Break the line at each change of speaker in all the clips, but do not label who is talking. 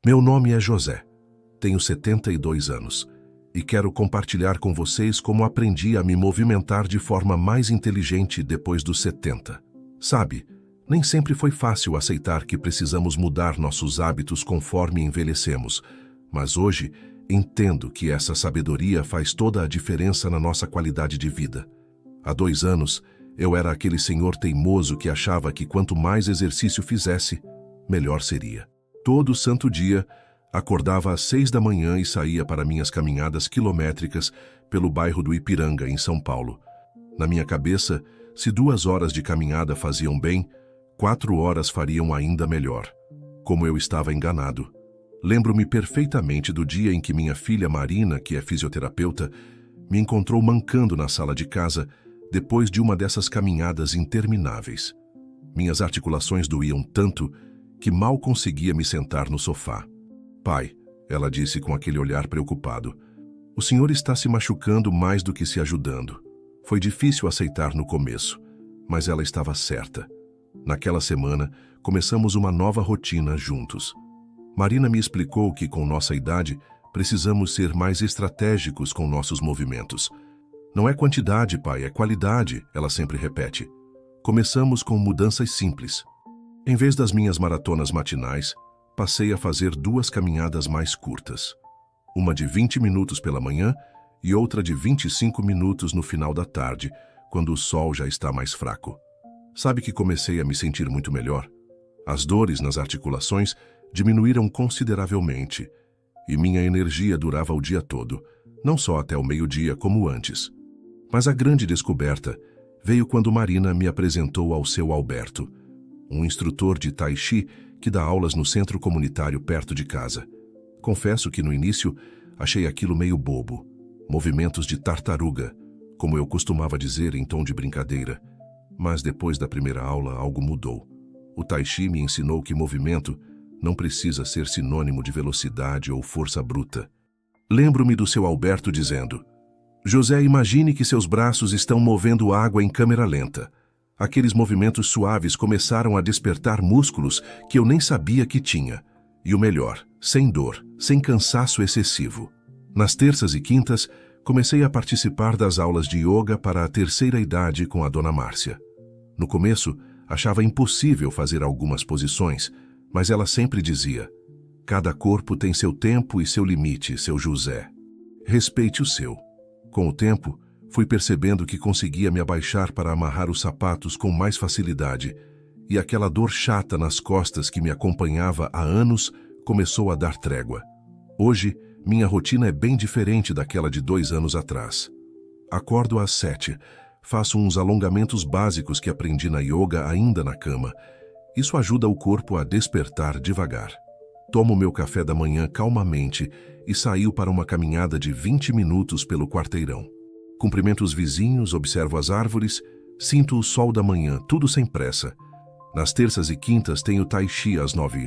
Meu nome é José, tenho 72 anos e quero compartilhar com vocês como aprendi a me movimentar de forma mais inteligente depois dos 70. Sabe, nem sempre foi fácil aceitar que precisamos mudar nossos hábitos conforme envelhecemos, mas hoje entendo que essa sabedoria faz toda a diferença na nossa qualidade de vida. Há 2 anos, eu era aquele senhor teimoso que achava que quanto mais exercício fizesse, melhor seria. Todo santo dia, acordava às 6 da manhã e saía para minhas caminhadas quilométricas pelo bairro do Ipiranga, em São Paulo. Na minha cabeça, se 2 horas de caminhada faziam bem, 4 horas fariam ainda melhor. Como eu estava enganado. Lembro-me perfeitamente do dia em que minha filha Marina, que é fisioterapeuta, me encontrou mancando na sala de casa depois de uma dessas caminhadas intermináveis. Minhas articulações doíam tanto que mal conseguia me sentar no sofá. Pai, ela disse com aquele olhar preocupado, o senhor está se machucando mais do que se ajudando. Foi difícil aceitar no começo, mas ela estava certa. Naquela semana, começamos uma nova rotina juntos. Marina me explicou que, com nossa idade, precisamos ser mais estratégicos com nossos movimentos. Não é quantidade, pai, é qualidade, ela sempre repete. Começamos com mudanças simples. Em vez das minhas maratonas matinais, passei a fazer 2 caminhadas mais curtas. Uma de 20 minutos pela manhã e outra de 25 minutos no final da tarde, quando o sol já está mais fraco. Sabe que comecei a me sentir muito melhor? As dores nas articulações diminuíram consideravelmente e minha energia durava o dia todo, não só até o meio-dia como antes. Mas a grande descoberta veio quando Marina me apresentou ao seu Alberto, um instrutor de Tai Chi que dá aulas no centro comunitário perto de casa. Confesso que no início achei aquilo meio bobo, movimentos de tartaruga, como eu costumava dizer em tom de brincadeira. Mas depois da primeira aula algo mudou. O Tai Chi me ensinou que movimento não precisa ser sinônimo de velocidade ou força bruta. Lembro-me do seu Alberto dizendo, José, imagine que seus braços estão movendo água em câmera lenta. Aqueles movimentos suaves começaram a despertar músculos que eu nem sabia que tinha. E o melhor, sem dor, sem cansaço excessivo. Nas terças e quintas, comecei a participar das aulas de yoga para a terceira idade com a dona Márcia. No começo, achava impossível fazer algumas posições, mas ela sempre dizia, cada corpo tem seu tempo e seu limite, seu José. Respeite o seu. Com o tempo, fui percebendo que conseguia me abaixar para amarrar os sapatos com mais facilidade, e aquela dor chata nas costas que me acompanhava há anos começou a dar trégua. Hoje, minha rotina é bem diferente daquela de 2 anos atrás. Acordo às 7, faço uns alongamentos básicos que aprendi na yoga ainda na cama. Isso ajuda o corpo a despertar devagar. Tomo meu café da manhã calmamente e saio para uma caminhada de 20 minutos pelo quarteirão. Cumprimento os vizinhos, observo as árvores, sinto o sol da manhã, tudo sem pressa. Nas terças e quintas tenho Tai Chi às 9.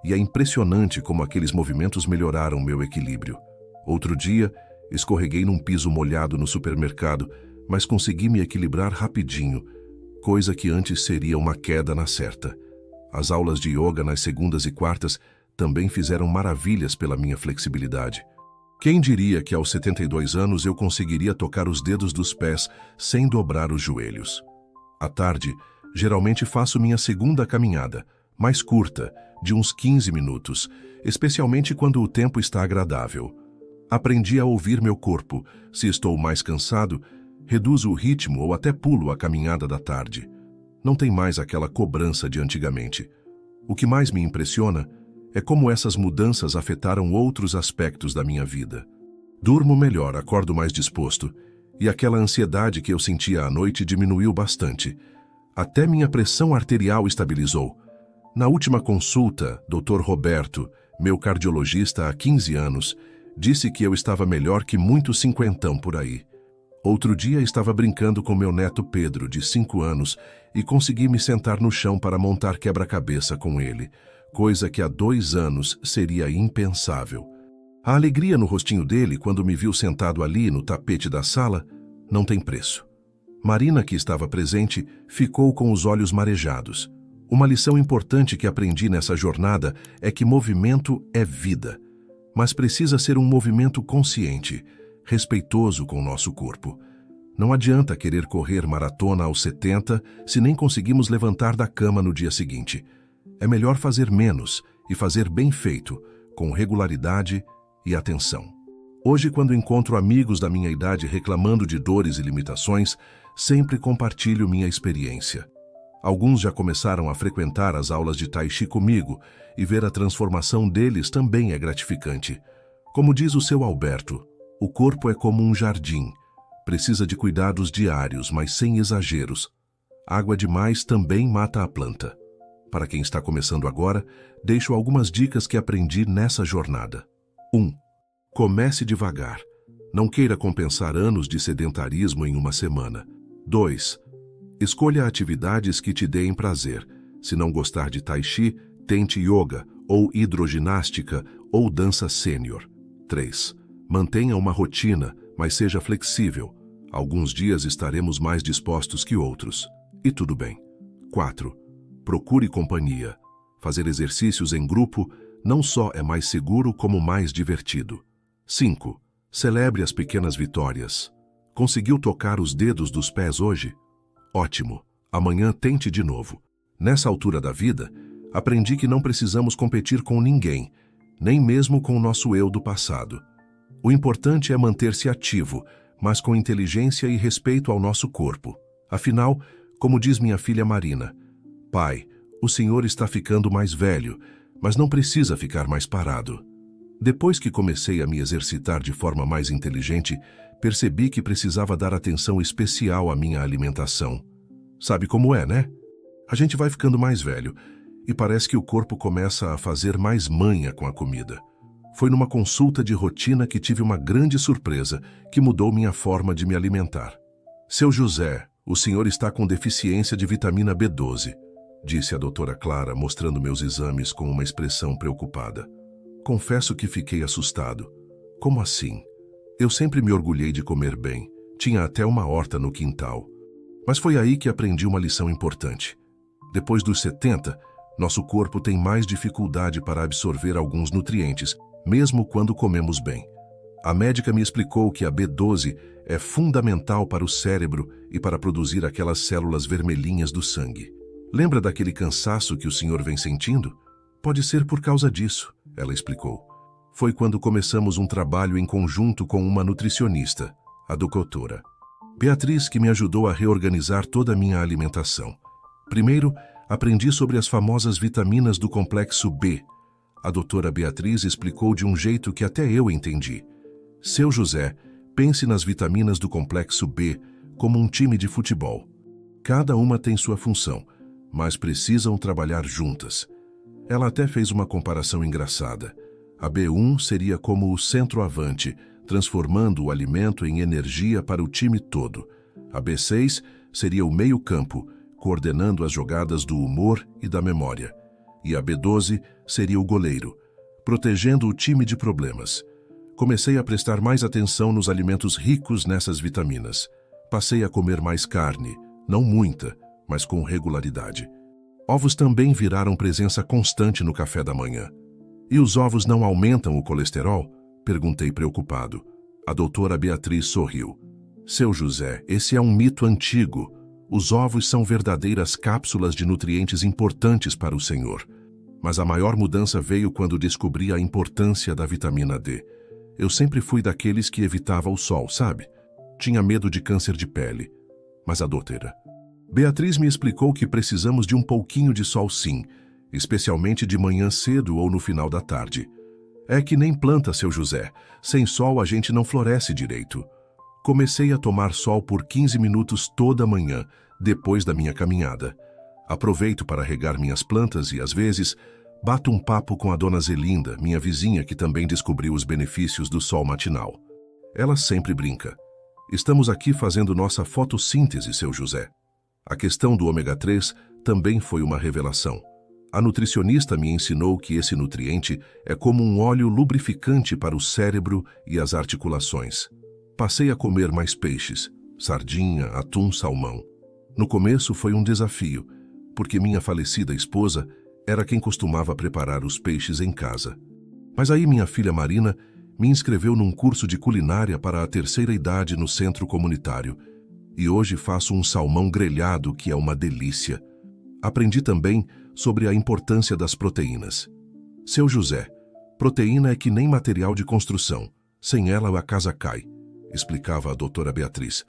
E é impressionante como aqueles movimentos melhoraram meu equilíbrio. Outro dia, escorreguei num piso molhado no supermercado, mas consegui me equilibrar rapidinho, coisa que antes seria uma queda na certa. As aulas de yoga nas segundas e quartas também fizeram maravilhas pela minha flexibilidade. Quem diria que aos 72 anos eu conseguiria tocar os dedos dos pés sem dobrar os joelhos? À tarde, geralmente faço minha segunda caminhada, mais curta, de uns 15 minutos, especialmente quando o tempo está agradável. Aprendi a ouvir meu corpo. Se estou mais cansado, reduzo o ritmo ou até pulo a caminhada da tarde. Não tem mais aquela cobrança de antigamente. O que mais me impressiona é como essas mudanças afetaram outros aspectos da minha vida. Durmo melhor, acordo mais disposto, e aquela ansiedade que eu sentia à noite diminuiu bastante. Até minha pressão arterial estabilizou. Na última consulta, Dr. Roberto, meu cardiologista há 15 anos, disse que eu estava melhor que muito cinquentão por aí. Outro dia estava brincando com meu neto Pedro, de 5 anos, e consegui me sentar no chão para montar quebra-cabeça com ele, coisa que há 2 anos seria impensável. A alegria no rostinho dele quando me viu sentado ali no tapete da sala não tem preço. Marina, que estava presente, ficou com os olhos marejados. Uma lição importante que aprendi nessa jornada é que movimento é vida, mas precisa ser um movimento consciente, respeitoso com o nosso corpo. Não adianta querer correr maratona aos 70 se nem conseguimos levantar da cama no dia seguinte. É melhor fazer menos e fazer bem feito, com regularidade e atenção. Hoje, quando encontro amigos da minha idade reclamando de dores e limitações, sempre compartilho minha experiência. Alguns já começaram a frequentar as aulas de Tai Chi comigo e ver a transformação deles também é gratificante. Como diz o seu Alberto, o corpo é como um jardim. Precisa de cuidados diários, mas sem exageros. Água demais também mata a planta. Para quem está começando agora, deixo algumas dicas que aprendi nessa jornada. 1. Comece devagar. Não queira compensar anos de sedentarismo em uma semana. 2. Escolha atividades que te deem prazer. Se não gostar de Tai Chi, tente yoga, ou hidroginástica, ou dança sênior. 3. Mantenha uma rotina, mas seja flexível. Alguns dias estaremos mais dispostos que outros. E tudo bem. 4. Procure companhia. Fazer exercícios em grupo não só é mais seguro, como mais divertido. 5. Celebre as pequenas vitórias. Conseguiu tocar os dedos dos pés hoje? Ótimo. Amanhã tente de novo. Nessa altura da vida, aprendi que não precisamos competir com ninguém, nem mesmo com o nosso eu do passado. O importante é manter-se ativo, mas com inteligência e respeito ao nosso corpo. Afinal, como diz minha filha Marina, pai, o senhor está ficando mais velho, mas não precisa ficar mais parado. Depois que comecei a me exercitar de forma mais inteligente, percebi que precisava dar atenção especial à minha alimentação. Sabe como é, né? A gente vai ficando mais velho e parece que o corpo começa a fazer mais manha com a comida. Foi numa consulta de rotina que tive uma grande surpresa que mudou minha forma de me alimentar. Seu José, o senhor está com deficiência de vitamina B12, disse a doutora Clara, mostrando meus exames com uma expressão preocupada. Confesso que fiquei assustado. Como assim? Eu sempre me orgulhei de comer bem. Tinha até uma horta no quintal. Mas foi aí que aprendi uma lição importante. Depois dos 70, nosso corpo tem mais dificuldade para absorver alguns nutrientes, mesmo quando comemos bem. A médica me explicou que a B12 é fundamental para o cérebro e para produzir aquelas células vermelhinhas do sangue. Lembra daquele cansaço que o senhor vem sentindo? Pode ser por causa disso, ela explicou. Foi quando começamos um trabalho em conjunto com uma nutricionista, a doutora Beatriz, que me ajudou a reorganizar toda a minha alimentação. Primeiro, aprendi sobre as famosas vitaminas do complexo B. A doutora Beatriz explicou de um jeito que até eu entendi. Seu José, pense nas vitaminas do complexo B como um time de futebol. Cada uma tem sua função, mas precisam trabalhar juntas. Ela até fez uma comparação engraçada. A B1 seria como o centroavante, transformando o alimento em energia para o time todo. A B6 seria o meio-campo, coordenando as jogadas do humor e da memória. E a B12 seria o goleiro, protegendo o time de problemas. Comecei a prestar mais atenção nos alimentos ricos nessas vitaminas. Passei a comer mais carne, não muita, mas com regularidade. Ovos também viraram presença constante no café da manhã. E os ovos não aumentam o colesterol? Perguntei preocupado. A doutora Beatriz sorriu. Seu José, esse é um mito antigo. Os ovos são verdadeiras cápsulas de nutrientes importantes para o senhor. Mas a maior mudança veio quando descobri a importância da vitamina D. Eu sempre fui daqueles que evitava o sol, sabe? Tinha medo de câncer de pele. Mas a doutora Beatriz me explicou que precisamos de um pouquinho de sol sim, especialmente de manhã cedo ou no final da tarde. É que nem planta, seu José. Sem sol a gente não floresce direito. Comecei a tomar sol por 15 minutos toda manhã, depois da minha caminhada. Aproveito para regar minhas plantas e, às vezes, bato um papo com a dona Zelinda, minha vizinha, que também descobriu os benefícios do sol matinal. Ela sempre brinca. Estamos aqui fazendo nossa fotossíntese, seu José. A questão do ômega 3 também foi uma revelação. A nutricionista me ensinou que esse nutriente é como um óleo lubrificante para o cérebro e as articulações. Passei a comer mais peixes, sardinha, atum, salmão. No começo foi um desafio, porque minha falecida esposa era quem costumava preparar os peixes em casa. Mas aí minha filha Marina me inscreveu num curso de culinária para a terceira idade no centro comunitário, e hoje faço um salmão grelhado que é uma delícia. Aprendi também sobre a importância das proteínas. Seu José, proteína é que nem material de construção. Sem ela a casa cai, explicava a doutora Beatriz.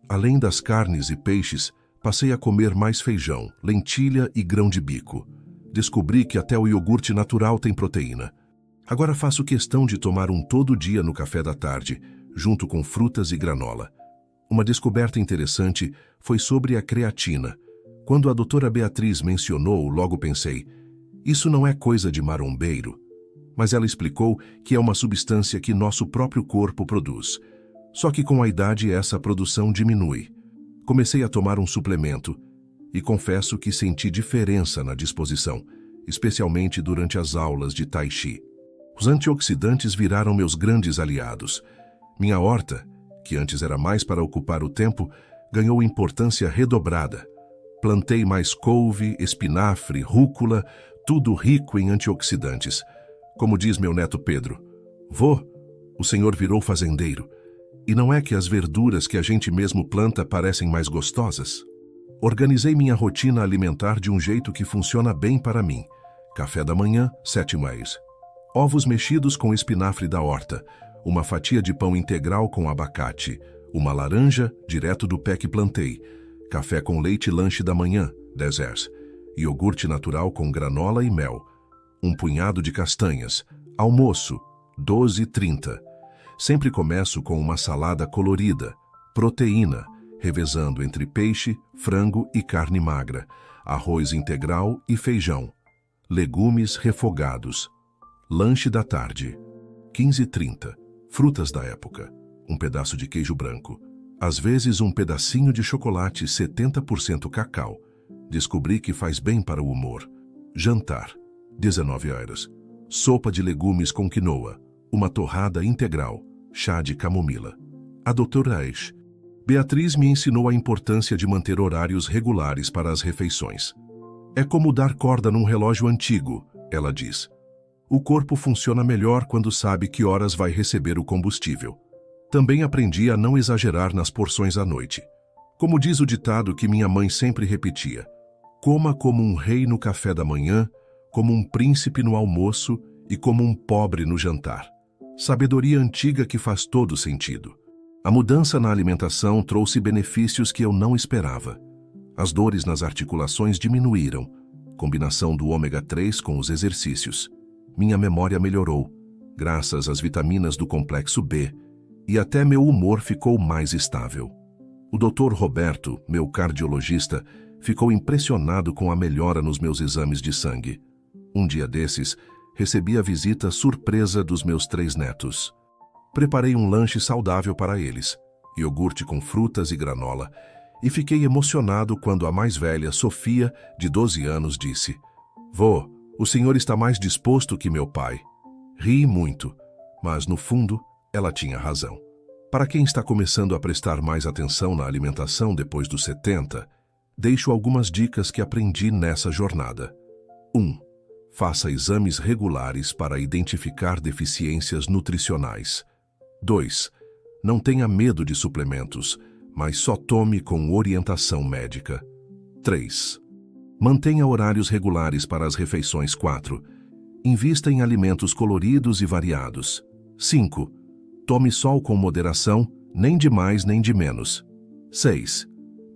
Além das carnes e peixes, passei a comer mais feijão, lentilha e grão de bico. Descobri que até o iogurte natural tem proteína. Agora faço questão de tomar um todo dia no café da tarde, junto com frutas e granola. Uma descoberta interessante foi sobre a creatina. Quando a doutora Beatriz mencionou, logo pensei, isso não é coisa de marombeiro. Mas ela explicou que é uma substância que nosso próprio corpo produz. Só que com a idade essa produção diminui. Comecei a tomar um suplemento e confesso que senti diferença na disposição, especialmente durante as aulas de Tai Chi. Os antioxidantes viraram meus grandes aliados. Minha horta, que antes era mais para ocupar o tempo, ganhou importância redobrada. Plantei mais couve, espinafre, rúcula, tudo rico em antioxidantes. Como diz meu neto Pedro, vô, o senhor virou fazendeiro. E não é que as verduras que a gente mesmo planta parecem mais gostosas? Organizei minha rotina alimentar de um jeito que funciona bem para mim. Café da manhã, 7:30. Ovos mexidos com espinafre da horta, uma fatia de pão integral com abacate, uma laranja, direto do pé que plantei, café com leite lanche da manhã, 10h, iogurte natural com granola e mel, um punhado de castanhas, almoço, 12h30. Sempre começo com uma salada colorida, proteína, revezando entre peixe, frango e carne magra, arroz integral e feijão, legumes refogados. Lanche da tarde, 15h30, frutas da época, um pedaço de queijo branco, às vezes um pedacinho de chocolate 70% cacau. Descobri que faz bem para o humor. Jantar, 19h, sopa de legumes com quinoa, uma torrada integral, chá de camomila. A doutora Beatriz me ensinou a importância de manter horários regulares para as refeições. É como dar corda num relógio antigo, ela diz. O corpo funciona melhor quando sabe que horas vai receber o combustível. Também aprendi a não exagerar nas porções à noite. Como diz o ditado que minha mãe sempre repetia, coma como um rei no café da manhã, como um príncipe no almoço e como um pobre no jantar. Sabedoria antiga que faz todo sentido. A mudança na alimentação trouxe benefícios que eu não esperava. As dores nas articulações diminuíram, combinação do ômega 3 com os exercícios. Minha memória melhorou, graças às vitaminas do complexo B, e até meu humor ficou mais estável. O Dr. Roberto, meu cardiologista, ficou impressionado com a melhora nos meus exames de sangue. Um dia desses, recebi a visita surpresa dos meus 3 netos. Preparei um lanche saudável para eles, iogurte com frutas e granola, e fiquei emocionado quando a mais velha, Sofia, de 12 anos, disse: Vô, o senhor está mais disposto que meu pai. Ri muito, mas no fundo, ela tinha razão. Para quem está começando a prestar mais atenção na alimentação depois dos 70, deixo algumas dicas que aprendi nessa jornada. 1. Faça exames regulares para identificar deficiências nutricionais. 2. Não tenha medo de suplementos, mas só tome com orientação médica. 3. Mantenha horários regulares para as refeições. 4. Invista em alimentos coloridos e variados. 5. Tome sol com moderação, nem de mais nem de menos. 6.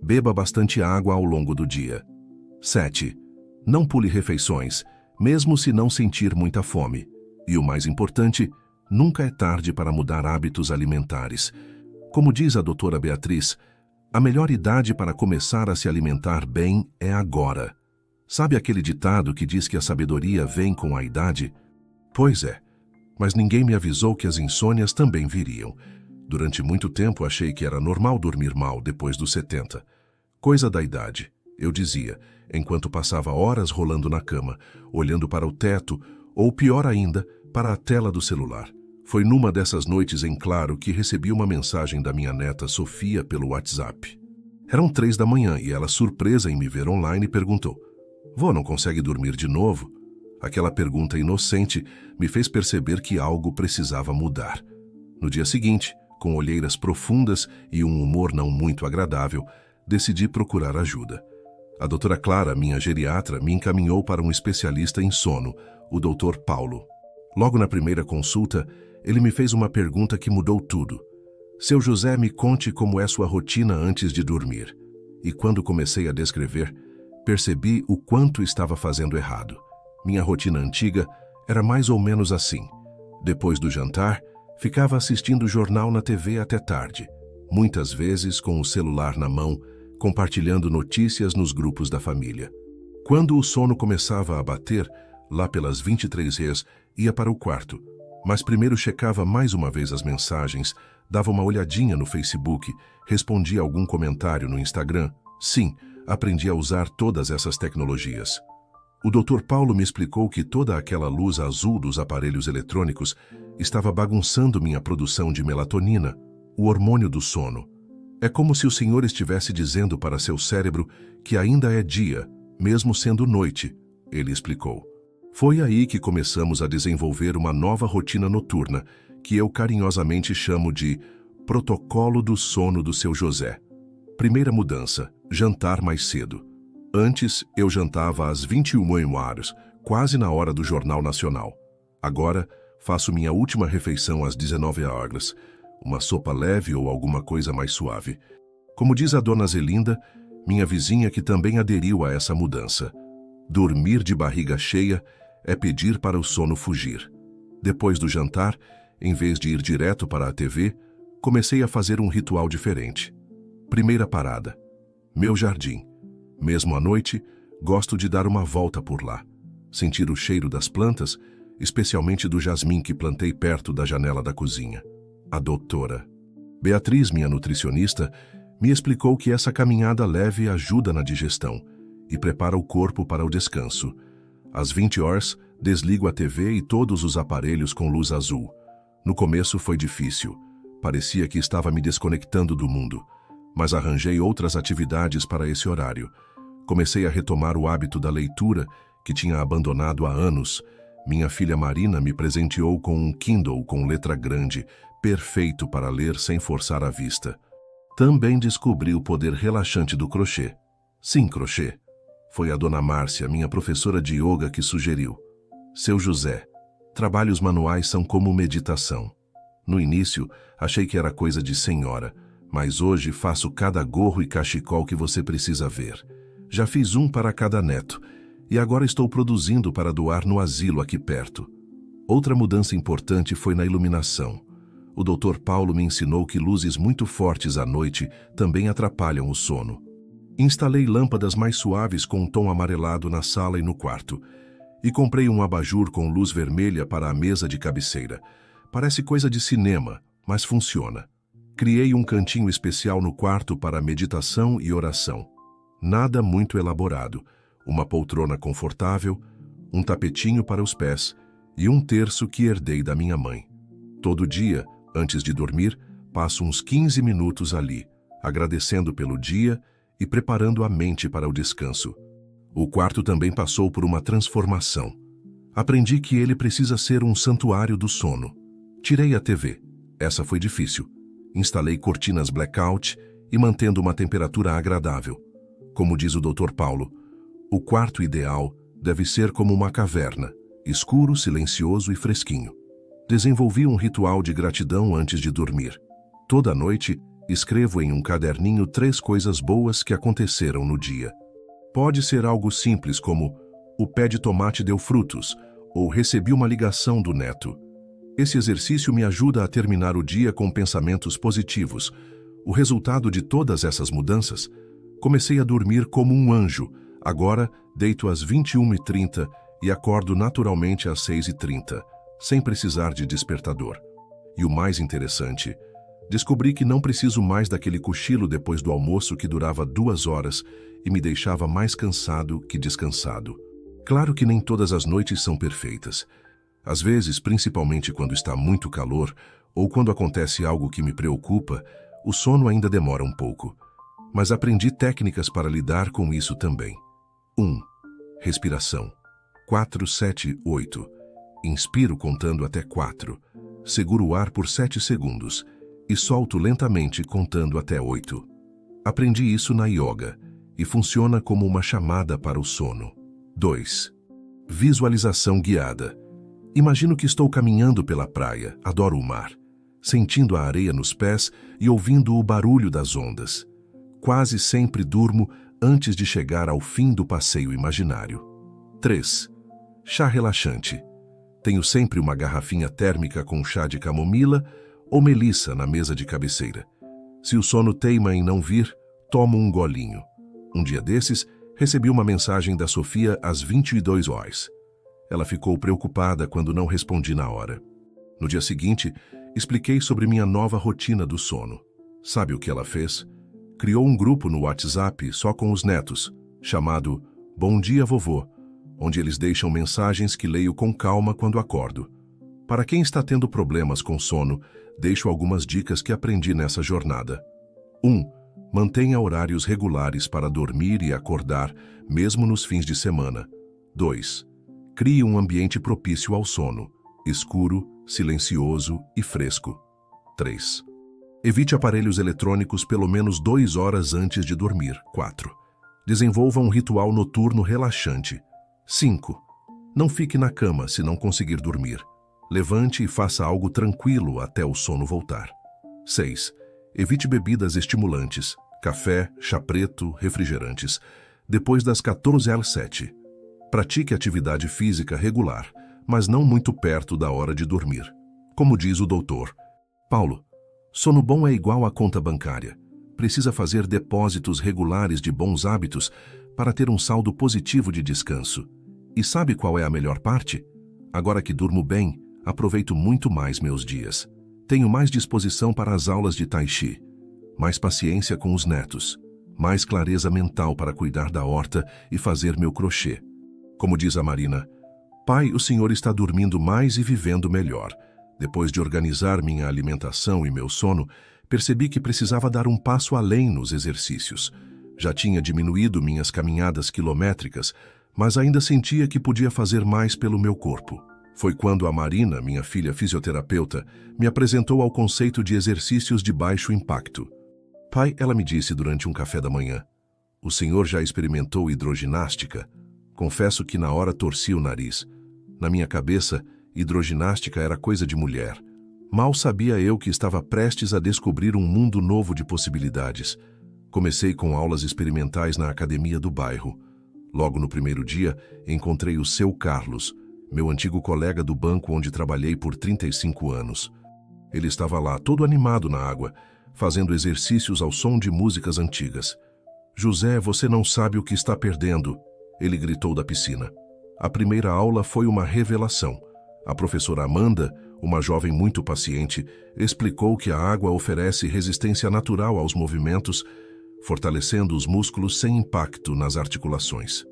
Beba bastante água ao longo do dia. 7. Não pule refeições, mesmo se não sentir muita fome. E o mais importante, nunca é tarde para mudar hábitos alimentares. Como diz a doutora Beatriz, a melhor idade para começar a se alimentar bem é agora. Sabe aquele ditado que diz que a sabedoria vem com a idade? Pois é, mas ninguém me avisou que as insônias também viriam. Durante muito tempo achei que era normal dormir mal depois dos 70. Coisa da idade, eu dizia, enquanto passava horas rolando na cama, olhando para o teto, ou pior ainda, para a tela do celular. Foi numa dessas noites em claro que recebi uma mensagem da minha neta Sofia pelo WhatsApp. Eram 3 da manhã e ela, surpresa em me ver online, perguntou: Vô, não consegue dormir de novo? Aquela pergunta inocente me fez perceber que algo precisava mudar. No dia seguinte, com olheiras profundas e um humor não muito agradável, decidi procurar ajuda. A doutora Clara, minha geriatra, me encaminhou para um especialista em sono, o Dr. Paulo. Logo na primeira consulta, ele me fez uma pergunta que mudou tudo. Seu José, me conte como é sua rotina antes de dormir. E quando comecei a descrever, percebi o quanto estava fazendo errado. Minha rotina antiga era mais ou menos assim. Depois do jantar, ficava assistindo jornal na TV até tarde, muitas vezes com o celular na mão, compartilhando notícias nos grupos da família. Quando o sono começava a bater, lá pelas 23h, ia para o quarto, mas primeiro checava mais uma vez as mensagens, dava uma olhadinha no Facebook, respondia algum comentário no Instagram. Sim, aprendi a usar todas essas tecnologias. O Dr. Paulo me explicou que toda aquela luz azul dos aparelhos eletrônicos estava bagunçando minha produção de melatonina, o hormônio do sono. É como se o Senhor estivesse dizendo para seu cérebro que ainda é dia, mesmo sendo noite, ele explicou. Foi aí que começamos a desenvolver uma nova rotina noturna, que eu carinhosamente chamo de protocolo do sono do seu José. Primeira mudança, jantar mais cedo. Antes, eu jantava às 21h, quase na hora do Jornal Nacional. Agora, faço minha última refeição às 19h, uma sopa leve ou alguma coisa mais suave. Como diz a dona Zelinda, minha vizinha que também aderiu a essa mudança. Dormir de barriga cheia é pedir para o sono fugir. Depois do jantar, em vez de ir direto para a TV, comecei a fazer um ritual diferente. Primeira parada, meu jardim. Mesmo à noite, gosto de dar uma volta por lá, sentir o cheiro das plantas, especialmente do jasmim que plantei perto da janela da cozinha. A doutora Beatriz, minha nutricionista, me explicou que essa caminhada leve ajuda na digestão e prepara o corpo para o descanso. Às 20h, desligo a TV e todos os aparelhos com luz azul. No começo foi difícil. Parecia que estava me desconectando do mundo, mas arranjei outras atividades para esse horário. Comecei a retomar o hábito da leitura, que tinha abandonado há anos. Minha filha Marina me presenteou com um Kindle com letra grande, perfeito para ler sem forçar a vista. Também descobri o poder relaxante do crochê. Sim, crochê. Foi a dona Márcia, minha professora de yoga, que sugeriu. Seu José, trabalhos manuais são como meditação. No início, achei que era coisa de senhora, mas hoje faço cada gorro e cachecol que você precisa ver. Já fiz um para cada neto, e agora estou produzindo para doar no asilo aqui perto. Outra mudança importante foi na iluminação. O Dr. Paulo me ensinou que luzes muito fortes à noite também atrapalham o sono. Instalei lâmpadas mais suaves com um tom amarelado na sala e no quarto. E comprei um abajur com luz vermelha para a mesa de cabeceira. Parece coisa de cinema, mas funciona. Criei um cantinho especial no quarto para meditação e oração. Nada muito elaborado. Uma poltrona confortável, um tapetinho para os pés e um terço que herdei da minha mãe. Todo dia, antes de dormir, passo uns 15 minutos ali, agradecendo pelo dia e preparando a mente para o descanso. O quarto também passou por uma transformação. Aprendi que ele precisa ser um santuário do sono. Tirei a TV. Essa foi difícil. Instalei cortinas blackout e mantendo uma temperatura agradável. Como diz o Dr. Paulo, o quarto ideal deve ser como uma caverna, escuro, silencioso e fresquinho. Desenvolvi um ritual de gratidão antes de dormir. Toda noite, escrevo em um caderninho 3 coisas boas que aconteceram no dia. Pode ser algo simples como o pé de tomate deu frutos ou recebi uma ligação do neto. Esse exercício me ajuda a terminar o dia com pensamentos positivos. O resultado de todas essas mudanças, comecei a dormir como um anjo. Agora, deito às 21h30 e acordo naturalmente às 6h30, sem precisar de despertador. E o mais interessante, descobri que não preciso mais daquele cochilo depois do almoço que durava 2 horas e me deixava mais cansado que descansado. Claro que nem todas as noites são perfeitas. Às vezes, principalmente quando está muito calor ou quando acontece algo que me preocupa, o sono ainda demora um pouco. Mas aprendi técnicas para lidar com isso também. 1. Respiração. 4, 7, 8. Inspiro contando até 4. Seguro o ar por 7 segundos e solto lentamente contando até 8. Aprendi isso na yoga e funciona como uma chamada para o sono. 2. Visualização guiada. Imagino que estou caminhando pela praia, adoro o mar, sentindo a areia nos pés e ouvindo o barulho das ondas. Quase sempre durmo antes de chegar ao fim do passeio imaginário. 3. Chá relaxante. Tenho sempre uma garrafinha térmica com chá de camomila ou melissa na mesa de cabeceira. Se o sono teima em não vir, tomo um golinho. Um dia desses, recebi uma mensagem da Sofia às 22 horas. Ela ficou preocupada quando não respondi na hora. No dia seguinte, expliquei sobre minha nova rotina do sono. Sabe o que ela fez? Criou um grupo no WhatsApp só com os netos, chamado Bom Dia Vovô, onde eles deixam mensagens que leio com calma quando acordo. Para quem está tendo problemas com sono, deixo algumas dicas que aprendi nessa jornada. 1. Mantenha horários regulares para dormir e acordar, mesmo nos fins de semana. 2. Crie um ambiente propício ao sono, escuro, silencioso e fresco. 3. Evite aparelhos eletrônicos pelo menos 2 horas antes de dormir. 4. Desenvolva um ritual noturno relaxante. 5. Não fique na cama se não conseguir dormir. Levante e faça algo tranquilo até o sono voltar. 6. Evite bebidas estimulantes, café, chá preto, refrigerantes, depois das 14 às 7. Pratique atividade física regular, mas não muito perto da hora de dormir. Como diz o doutor Paulo, sono bom é igual à conta bancária. Precisa fazer depósitos regulares de bons hábitos para ter um saldo positivo de descanso. E sabe qual é a melhor parte? Agora que durmo bem, aproveito muito mais meus dias. Tenho mais disposição para as aulas de Tai Chi, mais paciência com os netos, mais clareza mental para cuidar da horta e fazer meu crochê. Como diz a Marina, pai, o senhor está dormindo mais e vivendo melhor. Depois de organizar minha alimentação e meu sono, percebi que precisava dar um passo além nos exercícios. Já tinha diminuído minhas caminhadas quilométricas, mas ainda sentia que podia fazer mais pelo meu corpo. Foi quando a Marina, minha filha fisioterapeuta, me apresentou ao conceito de exercícios de baixo impacto. Pai, ela me disse durante um café da manhã, o senhor já experimentou hidroginástica? Confesso que na hora torci o nariz. Na minha cabeça, hidroginástica era coisa de mulher. Mal sabia eu que estava prestes a descobrir um mundo novo de possibilidades. Comecei com aulas experimentais na academia do bairro. Logo no primeiro dia, encontrei o seu Carlos, meu antigo colega do banco onde trabalhei por 35 anos. Ele estava lá, todo animado na água, fazendo exercícios ao som de músicas antigas. José, você não sabe o que está perdendo, ele gritou da piscina. A primeira aula foi uma revelação. A professora Amanda, uma jovem muito paciente, explicou que a água oferece resistência natural aos movimentos, fortalecendo os músculos sem impacto nas articulações.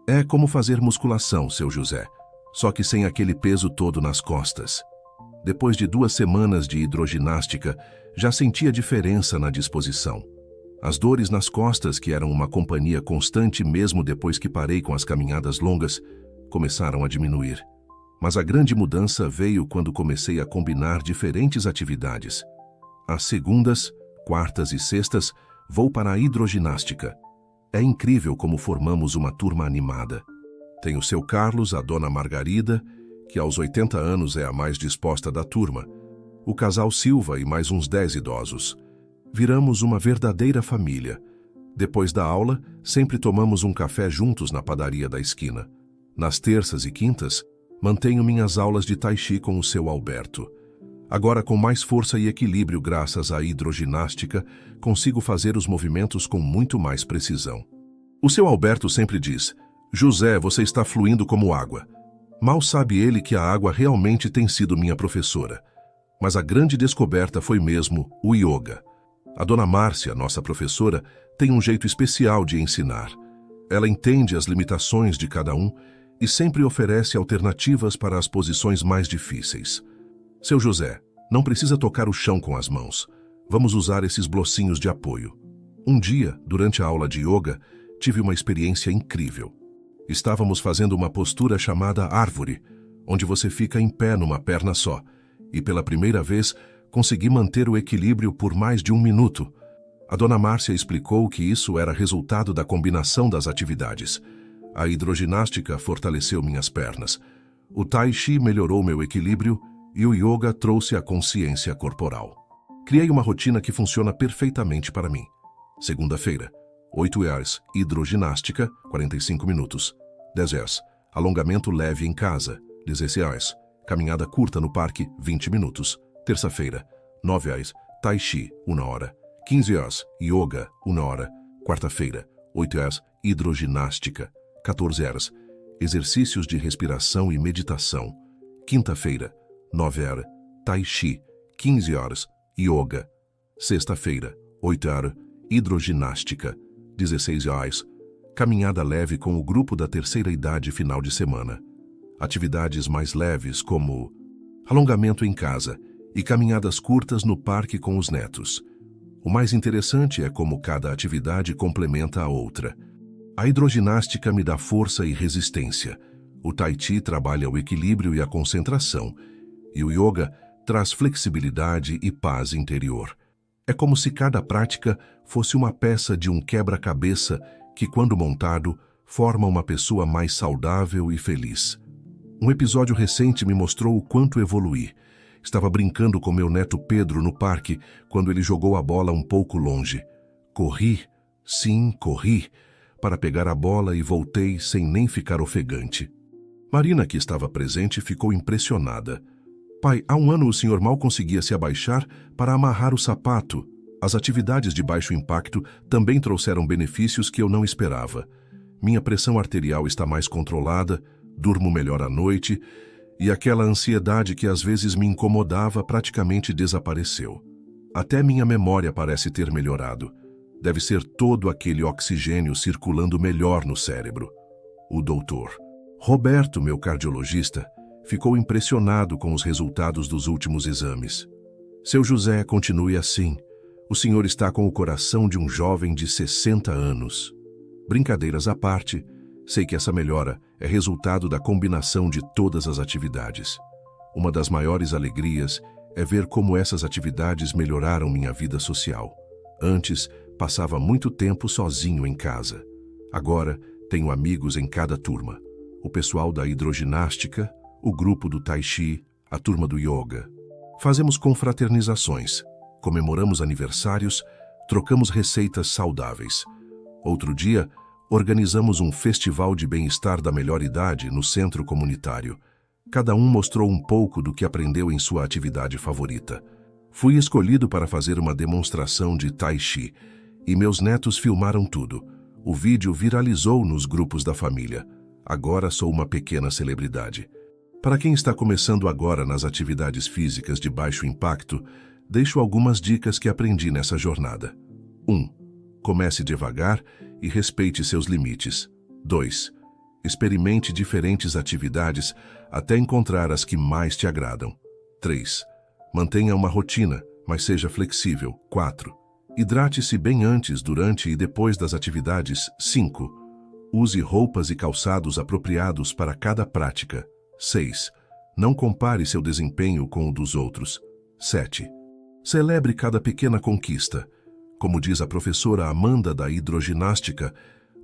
É como fazer musculação, seu José, só que sem aquele peso todo nas costas. Depois de 2 semanas de hidroginástica, já sentia diferença na disposição. As dores nas costas, que eram uma companhia constante mesmo depois que parei com as caminhadas longas, começaram a diminuir. Mas a grande mudança veio quando comecei a combinar diferentes atividades. Às segundas, quartas e sextas, vou para a hidroginástica. É incrível como formamos uma turma animada. Tem o seu Carlos, a dona Margarida, que aos 80 anos é a mais disposta da turma, o casal Silva e mais uns 10 idosos. Viramos uma verdadeira família. Depois da aula, sempre tomamos um café juntos na padaria da esquina. Nas terças e quintas, mantenho minhas aulas de Tai Chi com o seu Alberto. Agora, com mais força e equilíbrio graças à hidroginástica, consigo fazer os movimentos com muito mais precisão. O seu Alberto sempre diz, José, você está fluindo como água. Mal sabe ele que a água realmente tem sido minha professora. Mas a grande descoberta foi mesmo o yoga. A dona Márcia, nossa professora, tem um jeito especial de ensinar. Ela entende as limitações de cada um e sempre oferece alternativas para as posições mais difíceis. Seu José, não precisa tocar o chão com as mãos. Vamos usar esses blocinhos de apoio. Um dia, durante a aula de yoga, tive uma experiência incrível. Estávamos fazendo uma postura chamada árvore, onde você fica em pé numa perna só, e pela primeira vez consegui manter o equilíbrio por mais de 1 minuto. A dona Márcia explicou que isso era resultado da combinação das atividades. A hidroginástica fortaleceu minhas pernas, o tai chi melhorou meu equilíbrio e o yoga trouxe a consciência corporal. Criei uma rotina que funciona perfeitamente para mim. Segunda-feira, 8 horas, hidroginástica, 45 minutos. 10 horas, alongamento leve em casa, 16 horas. Caminhada curta no parque, 20 minutos. Terça-feira, 9 horas, tai chi, 1 hora. 15 horas, yoga, 1 hora. Quarta-feira, 8 horas, hidroginástica. 14 horas, exercícios de respiração e meditação. Quinta-feira, 9 horas, tai chi. 15 horas, yoga. Sexta-feira, 8 horas, hidroginástica. 16 horas, caminhada leve com o grupo da terceira idade final de semana. Atividades mais leves como alongamento em casa e caminhadas curtas no parque com os netos. O mais interessante é como cada atividade complementa a outra. A hidroginástica me dá força e resistência. O tai chi trabalha o equilíbrio e a concentração. E o yoga traz flexibilidade e paz interior. É como se cada prática fosse uma peça de um quebra-cabeça que, quando montado, forma uma pessoa mais saudável e feliz. Um episódio recente me mostrou o quanto evoluí. Estava brincando com meu neto Pedro no parque quando ele jogou a bola um pouco longe. Corri, sim, corri, para pegar a bola e voltei sem nem ficar ofegante. Marina, que estava presente, ficou impressionada. Pai, há 1 ano o senhor mal conseguia se abaixar para amarrar o sapato. As atividades de baixo impacto também trouxeram benefícios que eu não esperava. Minha pressão arterial está mais controlada, durmo melhor à noite e aquela ansiedade que às vezes me incomodava praticamente desapareceu. Até minha memória parece ter melhorado. Deve ser todo aquele oxigênio circulando melhor no cérebro. O doutor Roberto, meu cardiologista, ficou impressionado com os resultados dos últimos exames. Seu José, continue assim. O senhor está com o coração de um jovem de 60 anos. Brincadeiras à parte, sei que essa melhora é resultado da combinação de todas as atividades. Uma das maiores alegrias é ver como essas atividades melhoraram minha vida social. Antes, passava muito tempo sozinho em casa. Agora, tenho amigos em cada turma. O pessoal da hidroginástica, o grupo do tai chi, a turma do yoga. Fazemos confraternizações, comemoramos aniversários, trocamos receitas saudáveis. Outro dia, organizamos um festival de bem-estar da melhor idade no centro comunitário. Cada um mostrou um pouco do que aprendeu em sua atividade favorita. Fui escolhido para fazer uma demonstração de tai chi e meus netos filmaram tudo. O vídeo viralizou nos grupos da família. Agora sou uma pequena celebridade. Para quem está começando agora nas atividades físicas de baixo impacto, deixo algumas dicas que aprendi nessa jornada. 1. Comece devagar e respeite seus limites. 2. Experimente diferentes atividades até encontrar as que mais te agradam. 3. Mantenha uma rotina, mas seja flexível. 4. Hidrate-se bem antes, durante e depois das atividades. 5. Use roupas e calçados apropriados para cada prática. 6. Não compare seu desempenho com o dos outros. 7. Celebre cada pequena conquista. Como diz a professora Amanda da hidroginástica,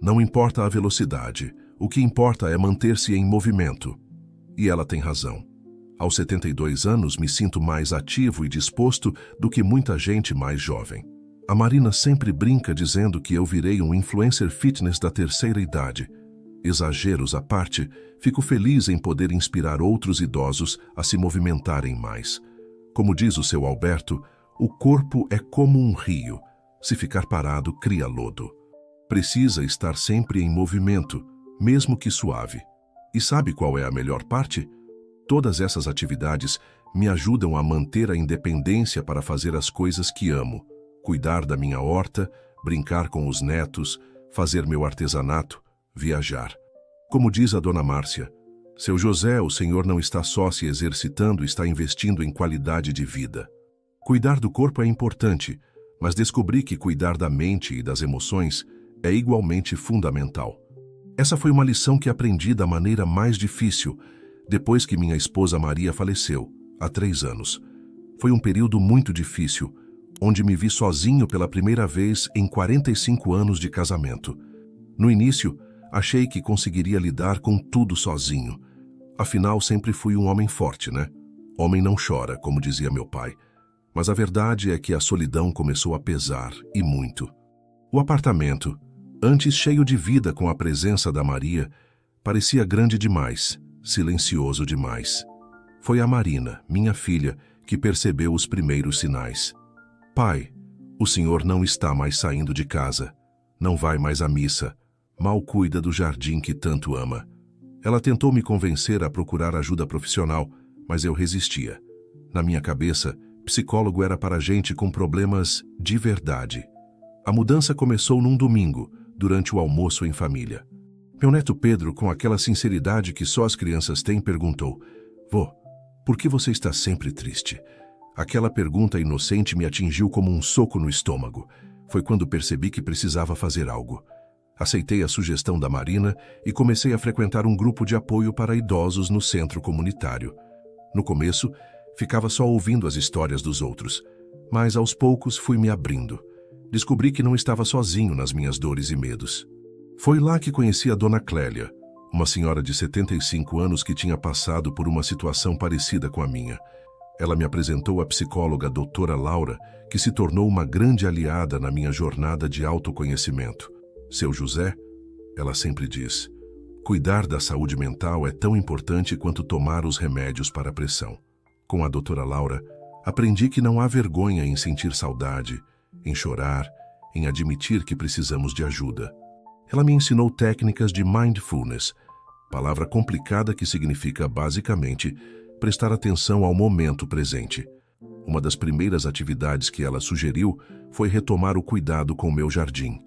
não importa a velocidade, o que importa é manter-se em movimento. E ela tem razão. Aos 72 anos me sinto mais ativo e disposto do que muita gente mais jovem. A Marina sempre brinca dizendo que eu virei um influencer fitness da terceira idade. Exageros à parte, fico feliz em poder inspirar outros idosos a se movimentarem mais. Como diz o seu Alberto, o corpo é como um rio. Se ficar parado, cria lodo. Precisa estar sempre em movimento, mesmo que suave. E sabe qual é a melhor parte? Todas essas atividades me ajudam a manter a independência para fazer as coisas que amo. Cuidar da minha horta, brincar com os netos, fazer meu artesanato, viajar. Como diz a dona Márcia, seu José, o senhor não está só se exercitando, está investindo em qualidade de vida. Cuidar do corpo é importante, mas descobri que cuidar da mente e das emoções é igualmente fundamental. Essa foi uma lição que aprendi da maneira mais difícil, depois que minha esposa Maria faleceu, há 3 anos. Foi um período muito difícil, onde me vi sozinho pela primeira vez em 45 anos de casamento. No início, achei que conseguiria lidar com tudo sozinho. Afinal, sempre fui um homem forte, né? Homem não chora, como dizia meu pai. Mas a verdade é que a solidão começou a pesar, e muito. O apartamento, antes cheio de vida com a presença da Maria, parecia grande demais, silencioso demais. Foi a Marina, minha filha, que percebeu os primeiros sinais. Pai, o senhor não está mais saindo de casa, não vai mais à missa, mal cuida do jardim que tanto ama. Ela tentou me convencer a procurar ajuda profissional, mas eu resistia. Na minha cabeça, psicólogo era para gente com problemas de verdade. A mudança começou num domingo, durante o almoço em família. Meu neto Pedro, com aquela sinceridade que só as crianças têm, perguntou: Vô, por que você está sempre triste? Aquela pergunta inocente me atingiu como um soco no estômago. Foi quando percebi que precisava fazer algo. Aceitei a sugestão da Marina e comecei a frequentar um grupo de apoio para idosos no centro comunitário. No começo, ficava só ouvindo as histórias dos outros, mas aos poucos fui me abrindo. Descobri que não estava sozinho nas minhas dores e medos. Foi lá que conheci a Dona Clélia, uma senhora de 75 anos que tinha passado por uma situação parecida com a minha. Ela me apresentou a psicóloga doutora Laura, que se tornou uma grande aliada na minha jornada de autoconhecimento. Seu José, ela sempre diz, cuidar da saúde mental é tão importante quanto tomar os remédios para a pressão. Com a doutora Laura, aprendi que não há vergonha em sentir saudade, em chorar, em admitir que precisamos de ajuda. Ela me ensinou técnicas de mindfulness, palavra complicada que significa, basicamente, prestar atenção ao momento presente. Uma das primeiras atividades que ela sugeriu foi retomar o cuidado com o meu jardim.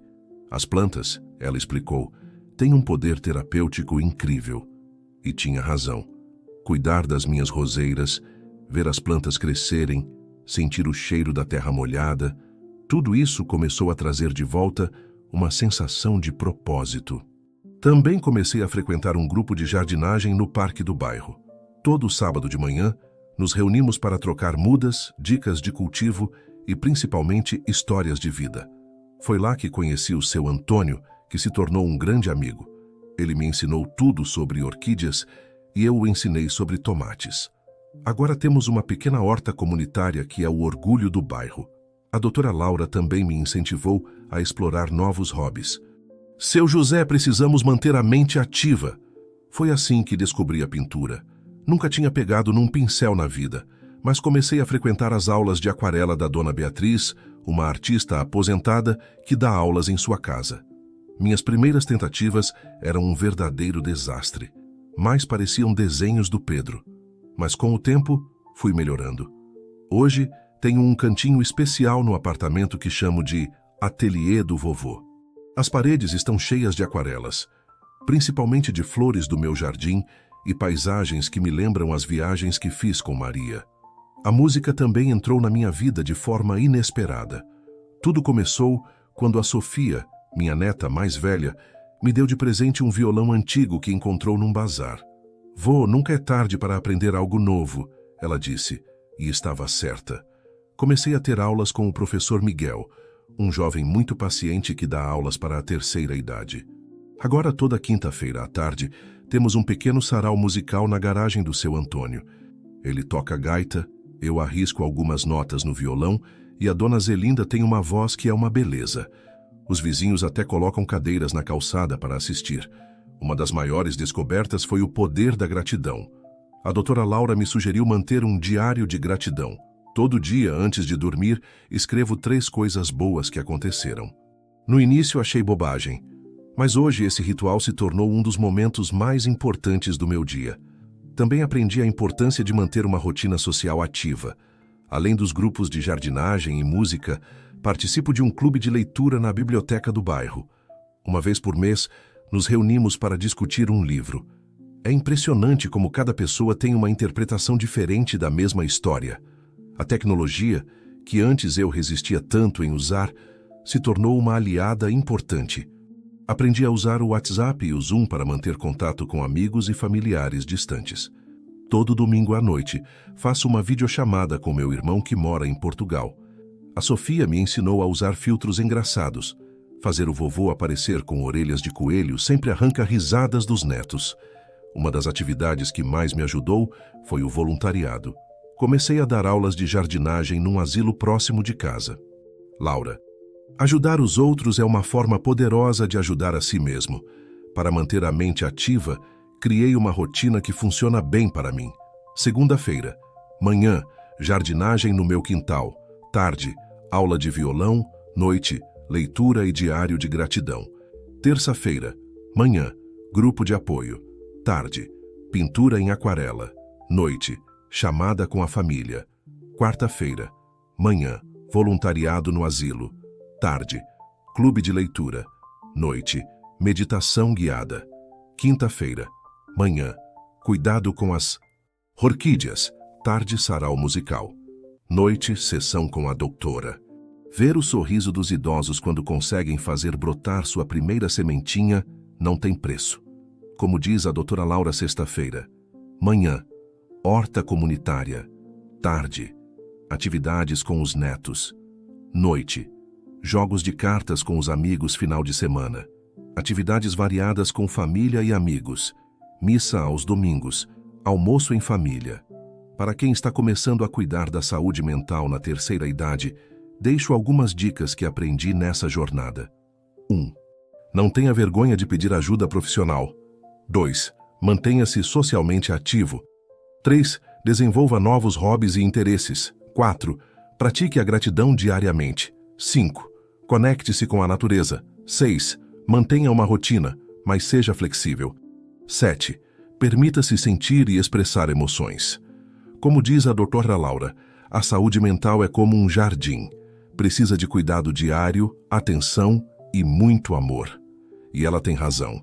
As plantas, ela explicou, têm um poder terapêutico incrível. E tinha razão. Cuidar das minhas roseiras, ver as plantas crescerem, sentir o cheiro da terra molhada, tudo isso começou a trazer de volta uma sensação de propósito. Também comecei a frequentar um grupo de jardinagem no parque do bairro. Todo sábado de manhã, nos reunimos para trocar mudas, dicas de cultivo e, principalmente, histórias de vida. Foi lá que conheci o seu Antônio, que se tornou um grande amigo. Ele me ensinou tudo sobre orquídeas e eu o ensinei sobre tomates. Agora temos uma pequena horta comunitária que é o orgulho do bairro. A doutora Laura também me incentivou a explorar novos hobbies. Seu José, precisamos manter a mente ativa. Foi assim que descobri a pintura. Nunca tinha pegado num pincel na vida, mas comecei a frequentar as aulas de aquarela da Dona Beatriz, uma artista aposentada que dá aulas em sua casa. Minhas primeiras tentativas eram um verdadeiro desastre. Mais pareciam desenhos do Pedro. Mas com o tempo, fui melhorando. Hoje, tenho um cantinho especial no apartamento que chamo de Ateliê do Vovô. As paredes estão cheias de aquarelas, principalmente de flores do meu jardim e paisagens que me lembram as viagens que fiz com Maria. A música também entrou na minha vida de forma inesperada. Tudo começou quando a Sofia, minha neta mais velha, me deu de presente um violão antigo que encontrou num bazar. Vô, nunca é tarde para aprender algo novo, ela disse, e estava certa. Comecei a ter aulas com o professor Miguel, um jovem muito paciente que dá aulas para a terceira idade. Agora, toda quinta-feira à tarde, temos um pequeno sarau musical na garagem do seu Antônio. Ele toca gaita, eu arrisco algumas notas no violão e a dona Zelinda tem uma voz que é uma beleza. Os vizinhos até colocam cadeiras na calçada para assistir. Uma das maiores descobertas foi o poder da gratidão. A doutora Laura me sugeriu manter um diário de gratidão. Todo dia, antes de dormir, escrevo 3 coisas boas que aconteceram. No início achei bobagem, mas hoje esse ritual se tornou um dos momentos mais importantes do meu dia. Também aprendi a importância de manter uma rotina social ativa. Além dos grupos de jardinagem e música, participo de um clube de leitura na biblioteca do bairro. Uma vez por mês, nos reunimos para discutir um livro. É impressionante como cada pessoa tem uma interpretação diferente da mesma história. A tecnologia, que antes eu resistia tanto em usar, se tornou uma aliada importante. Aprendi a usar o WhatsApp e o Zoom para manter contato com amigos e familiares distantes. Todo domingo à noite, faço uma videochamada com meu irmão que mora em Portugal. A Sofia me ensinou a usar filtros engraçados. Fazer o vovô aparecer com orelhas de coelho sempre arranca risadas dos netos. Uma das atividades que mais me ajudou foi o voluntariado. Comecei a dar aulas de jardinagem num asilo próximo de casa. Laura: ajudar os outros é uma forma poderosa de ajudar a si mesmo. Para manter a mente ativa, criei uma rotina que funciona bem para mim. Segunda-feira, manhã, jardinagem no meu quintal. Tarde, aula de violão. Noite, leitura e diário de gratidão. Terça-feira, manhã, grupo de apoio. Tarde, pintura em aquarela. Noite, chamada com a família. Quarta-feira, manhã, voluntariado no asilo. Tarde, clube de leitura. Noite, meditação guiada. Quinta-feira, manhã, cuidado com as orquídeas. Tarde, sarau musical. Noite, sessão com a doutora. Ver o sorriso dos idosos quando conseguem fazer brotar sua primeira sementinha não tem preço. Como diz a doutora Laura, sexta-feira. Manhã, horta comunitária. Tarde, atividades com os netos. Noite, jogos de cartas com os amigos final de semana. Atividades variadas com família e amigos. Missa aos domingos. Almoço em família. Para quem está começando a cuidar da saúde mental na terceira idade, deixo algumas dicas que aprendi nessa jornada. 1. Não tenha vergonha de pedir ajuda profissional. 2. Mantenha-se socialmente ativo. 3. Desenvolva novos hobbies e interesses. 4. Pratique a gratidão diariamente. 5. Conecte-se com a natureza. 6. Mantenha uma rotina, mas seja flexível. 7. Permita-se sentir e expressar emoções. Como diz a doutora Laura, a saúde mental é como um jardim. Precisa de cuidado diário, atenção e muito amor. E ela tem razão.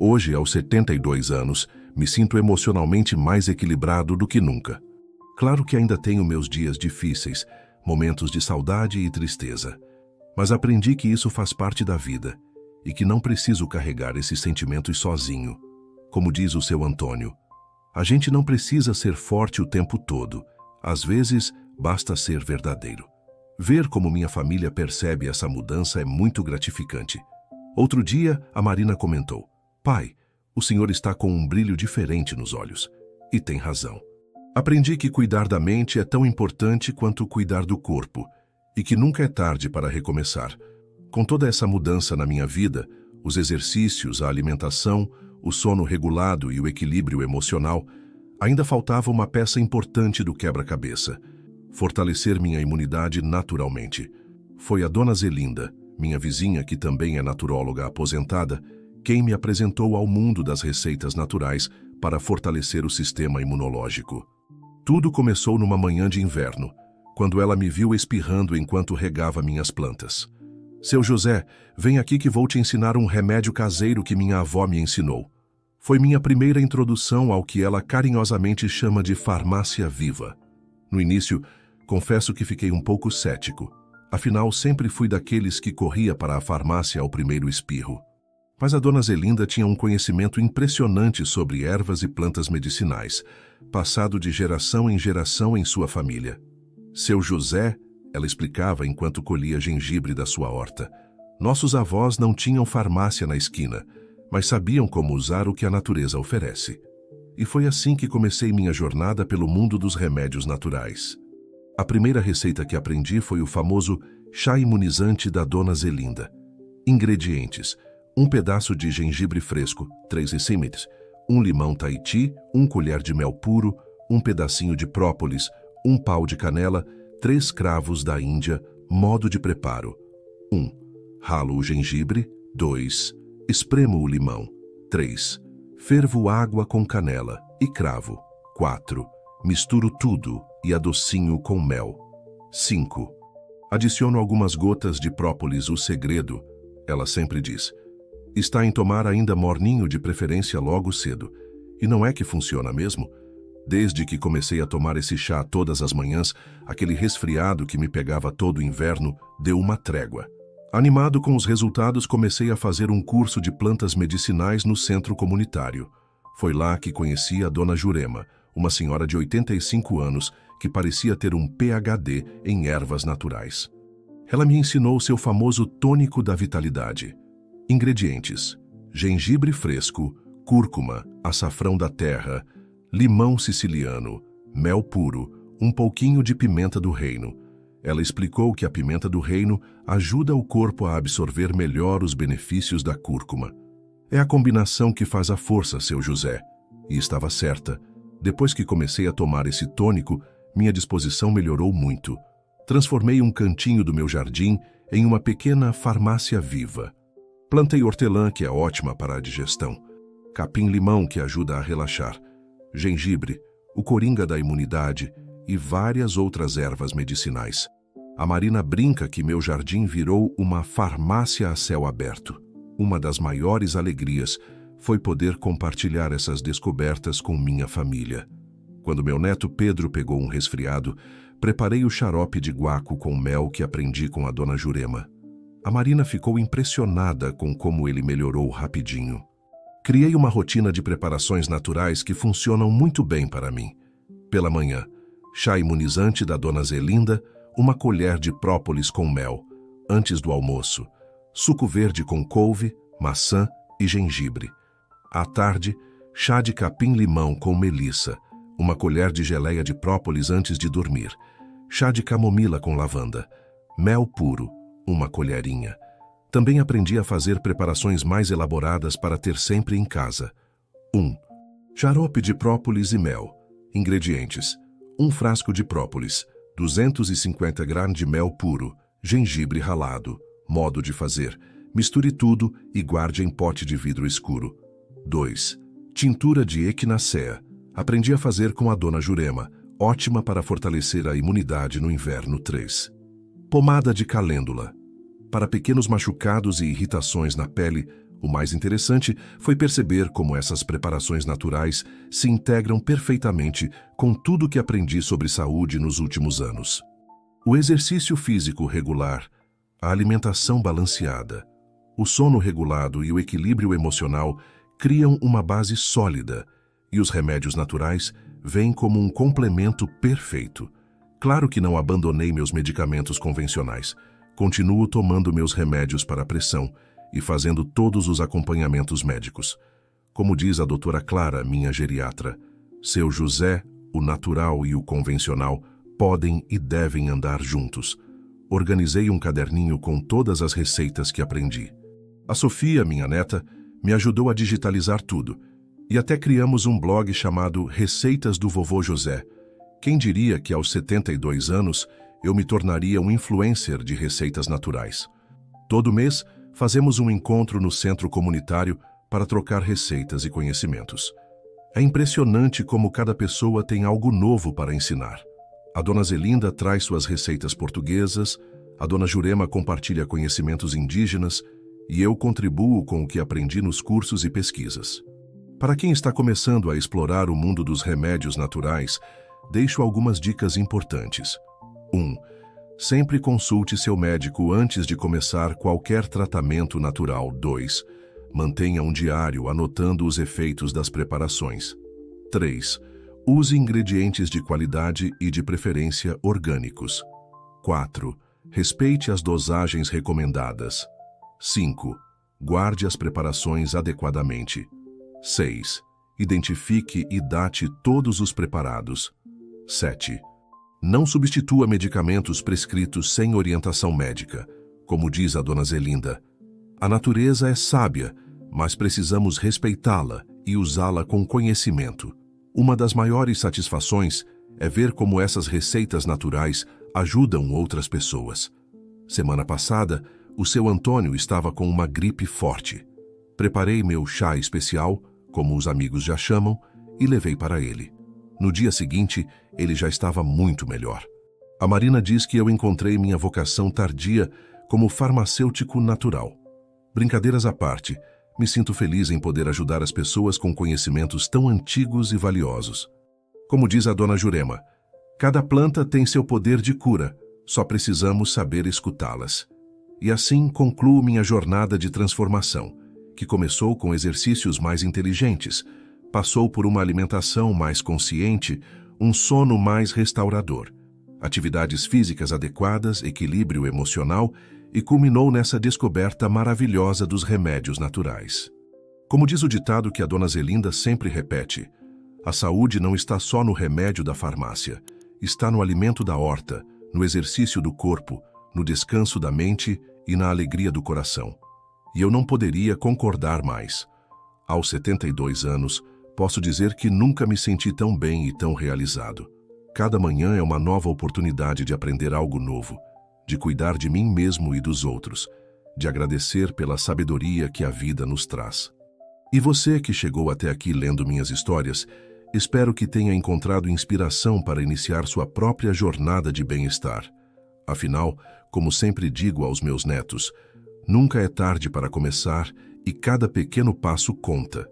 Hoje, aos 72 anos, me sinto emocionalmente mais equilibrado do que nunca. Claro que ainda tenho meus dias difíceis, momentos de saudade e tristeza. Mas aprendi que isso faz parte da vida e que não preciso carregar esses sentimentos sozinho. Como diz o seu Antônio, a gente não precisa ser forte o tempo todo. Às vezes, basta ser verdadeiro. Ver como minha família percebe essa mudança é muito gratificante. Outro dia, a Marina comentou: pai, o senhor está com um brilho diferente nos olhos. E tem razão. Aprendi que cuidar da mente é tão importante quanto cuidar do corpo, e que nunca é tarde para recomeçar. Com toda essa mudança na minha vida, os exercícios, a alimentação, o sono regulado e o equilíbrio emocional, ainda faltava uma peça importante do quebra-cabeça: fortalecer minha imunidade naturalmente. Foi a dona Zelinda, minha vizinha que também é naturóloga aposentada, quem me apresentou ao mundo das receitas naturais para fortalecer o sistema imunológico. Tudo começou numa manhã de inverno, quando ela me viu espirrando enquanto regava minhas plantas. Seu José, vem aqui que vou te ensinar um remédio caseiro que minha avó me ensinou. Foi minha primeira introdução ao que ela carinhosamente chama de farmácia viva. No início, confesso que fiquei um pouco cético. Afinal, sempre fui daqueles que corria para a farmácia ao primeiro espirro. Mas a dona Zelinda tinha um conhecimento impressionante sobre ervas e plantas medicinais, passado de geração em geração em sua família. Seu José, ela explicava enquanto colhia gengibre da sua horta, nossos avós não tinham farmácia na esquina, mas sabiam como usar o que a natureza oferece. E foi assim que comecei minha jornada pelo mundo dos remédios naturais. A primeira receita que aprendi foi o famoso chá imunizante da dona Zelinda. Ingredientes: 1 pedaço de gengibre fresco, 3 recímeres, 1 limão Tahiti, 1 colher de mel puro, 1 pedacinho de própolis, 1 pau de canela, 3 cravos da Índia. Modo de preparo: 1. Ralo o gengibre. 2. Espremo o limão. 3. Fervo água com canela e cravo. 4. Misturo tudo e adocinho com mel. 5. Adiciono algumas gotas de própolis. O segredo, ela sempre diz, está em tomar ainda morninho, de preferência logo cedo. E não é que funciona mesmo? Desde que comecei a tomar esse chá todas as manhãs, aquele resfriado que me pegava todo o inverno deu uma trégua. Animado com os resultados, comecei a fazer um curso de plantas medicinais no centro comunitário. Foi lá que conheci a dona Jurema, uma senhora de 85 anos que parecia ter um PhD em ervas naturais. Ela me ensinou seu famoso tônico da vitalidade. Ingredientes: gengibre fresco, cúrcuma, açafrão da terra, limão siciliano, mel puro, um pouquinho de pimenta do reino. Ela explicou que a pimenta do reino ajuda o corpo a absorver melhor os benefícios da cúrcuma. É a combinação que faz a força, seu José. E estava certa. Depois que comecei a tomar esse tônico, minha disposição melhorou muito. Transformei um cantinho do meu jardim em uma pequena farmácia viva. Plantei hortelã, que é ótima para a digestão. Capim-limão, que ajuda a relaxar. Gengibre, o coringa da imunidade e várias outras ervas medicinais. A Marina brinca que meu jardim virou uma farmácia a céu aberto. Uma das maiores alegrias foi poder compartilhar essas descobertas com minha família. Quando meu neto Pedro pegou um resfriado, preparei o xarope de guaco com mel que aprendi com a dona Jurema. A Marina ficou impressionada com como ele melhorou rapidinho. Criei uma rotina de preparações naturais que funcionam muito bem para mim. Pela manhã, chá imunizante da dona Zelinda, uma colher de própolis com mel. Antes do almoço, suco verde com couve, maçã e gengibre. À tarde, chá de capim-limão com melissa, uma colher de geleia de própolis antes de dormir. Chá de camomila com lavanda. Mel puro, uma colherinha. Também aprendi a fazer preparações mais elaboradas para ter sempre em casa. 1. Xarope de própolis e mel. Ingredientes: 1 frasco de própolis, 250 gramas de mel puro, gengibre ralado. Modo de fazer: misture tudo e guarde em pote de vidro escuro. 2. Tintura de equinacea. Aprendi a fazer com a dona Jurema, ótima para fortalecer a imunidade no inverno. 3. Pomada de calêndula. Para pequenos machucados e irritações na pele, o mais interessante foi perceber como essas preparações naturais se integram perfeitamente com tudo que aprendi sobre saúde nos últimos anos. O exercício físico regular, a alimentação balanceada, o sono regulado e o equilíbrio emocional criam uma base sólida, e os remédios naturais vêm como um complemento perfeito. Claro que não abandonei meus medicamentos convencionais. Continuo tomando meus remédios para a pressão e fazendo todos os acompanhamentos médicos. Como diz a doutora Clara, minha geriatra, seu José, o natural e o convencional podem e devem andar juntos. Organizei um caderninho com todas as receitas que aprendi. A Sofia, minha neta, me ajudou a digitalizar tudo, e até criamos um blog chamado Receitas do Vovô José. Quem diria que aos 72 anos eu me tornaria um influencer de receitas naturais. Todo mês, fazemos um encontro no centro comunitário para trocar receitas e conhecimentos. É impressionante como cada pessoa tem algo novo para ensinar. A dona Zelinda traz suas receitas portuguesas, a dona Jurema compartilha conhecimentos indígenas e eu contribuo com o que aprendi nos cursos e pesquisas. Para quem está começando a explorar o mundo dos remédios naturais, deixo algumas dicas importantes. 1. Sempre consulte seu médico antes de começar qualquer tratamento natural. 2. Mantenha um diário anotando os efeitos das preparações. 3. Use ingredientes de qualidade e, de preferência, orgânicos. 4. Respeite as dosagens recomendadas. 5. Guarde as preparações adequadamente. 6. Identifique e date todos os preparados. 7. Não substitua medicamentos prescritos sem orientação médica. Como diz a dona Zelinda, a natureza é sábia, mas precisamos respeitá-la e usá-la com conhecimento. Uma das maiores satisfações é ver como essas receitas naturais ajudam outras pessoas. Semana passada, o seu Antônio estava com uma gripe forte. Preparei meu chá especial, como os amigos já chamam, e levei para ele. No dia seguinte, ele já estava muito melhor. A Marina diz que eu encontrei minha vocação tardia como farmacêutico natural. Brincadeiras à parte, me sinto feliz em poder ajudar as pessoas com conhecimentos tão antigos e valiosos. Como diz a dona Jurema, cada planta tem seu poder de cura, só precisamos saber escutá-las. E assim concluo minha jornada de transformação, que começou com exercícios mais inteligentes, passou por uma alimentação mais consciente, um sono mais restaurador, atividades físicas adequadas, equilíbrio emocional e culminou nessa descoberta maravilhosa dos remédios naturais. Como diz o ditado que a dona Zelinda sempre repete, a saúde não está só no remédio da farmácia, está no alimento da horta, no exercício do corpo, no descanso da mente e na alegria do coração. E eu não poderia concordar mais. Aos 72 anos, posso dizer que nunca me senti tão bem e tão realizado. Cada manhã é uma nova oportunidade de aprender algo novo, de cuidar de mim mesmo e dos outros, de agradecer pela sabedoria que a vida nos traz. E você que chegou até aqui lendo minhas histórias, espero que tenha encontrado inspiração para iniciar sua própria jornada de bem-estar. Afinal, como sempre digo aos meus netos, nunca é tarde para começar e cada pequeno passo conta.